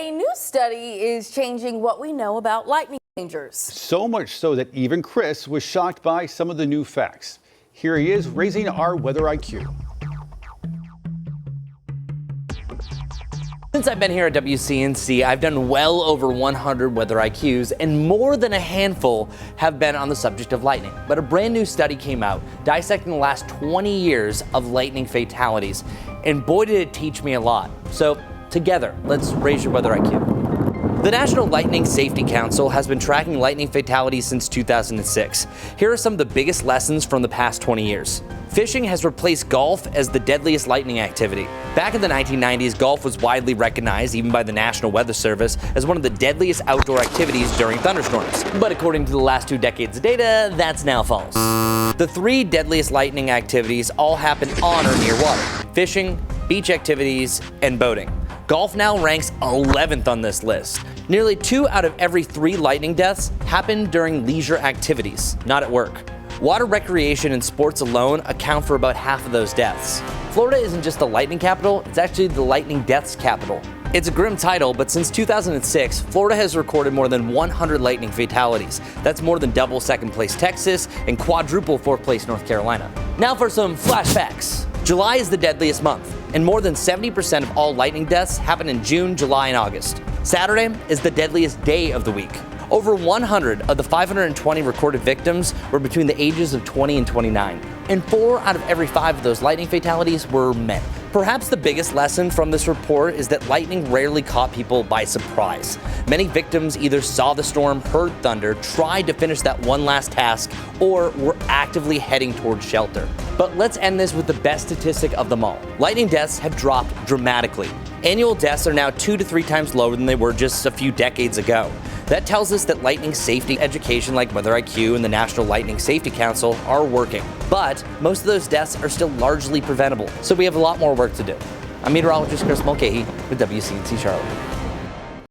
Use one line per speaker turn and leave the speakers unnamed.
A new study is changing what we know about lightning dangers.
So much so that even Chris was shocked by some of the new facts. Here he is raising our weather IQ.
Since I've been here at WCNC, I've done well over 100 weather IQs, and more than a handful have been on the subject of lightning. But a brand new study came out dissecting the last 20 years of lightning fatalities, and boy did it teach me a lot. So together, let's raise your weather IQ. The National Lightning Safety Council has been tracking lightning fatalities since 2006. Here are some of the biggest lessons from the past 20 years. Fishing has replaced golf as the deadliest lightning activity. Back in the 1990s, golf was widely recognized, even by the National Weather Service, as one of the deadliest outdoor activities during thunderstorms. But according to the last 2 decades of data, that's now false. The 3 deadliest lightning activities all happen on or near water: fishing, beach activities, and boating. Golf now ranks 11th on this list. Nearly 2 out of every 3 lightning deaths happen during leisure activities, not at work. Water recreation and sports alone account for about half of those deaths. Florida isn't just the lightning capital, it's actually the lightning deaths capital. It's a grim title, but since 2006, Florida has recorded more than 100 lightning fatalities. That's more than double second place Texas and quadruple 4th place North Carolina. Now for some flash facts. July is the deadliest month, and more than 70% of all lightning deaths happen in June, July, and August. Saturday is the deadliest day of the week. Over 100 of the 520 recorded victims were between the ages of 20 and 29, and 4 out of every 5 of those lightning fatalities were men. Perhaps the biggest lesson from this report is that lightning rarely caught people by surprise. Many victims either saw the storm, heard thunder, tried to finish that one last task, or were actively heading towards shelter. But let's end this with the best statistic of them all. Lightning deaths have dropped dramatically. Annual deaths are now 2 to 3 times lower than they were just a few decades ago. That tells us that lightning safety education like Weather IQ and the National Lightning Safety Council are working. But most of those deaths are still largely preventable, so we have a lot more work to do. I'm meteorologist Chris Mulcahy with WCNC Charlotte.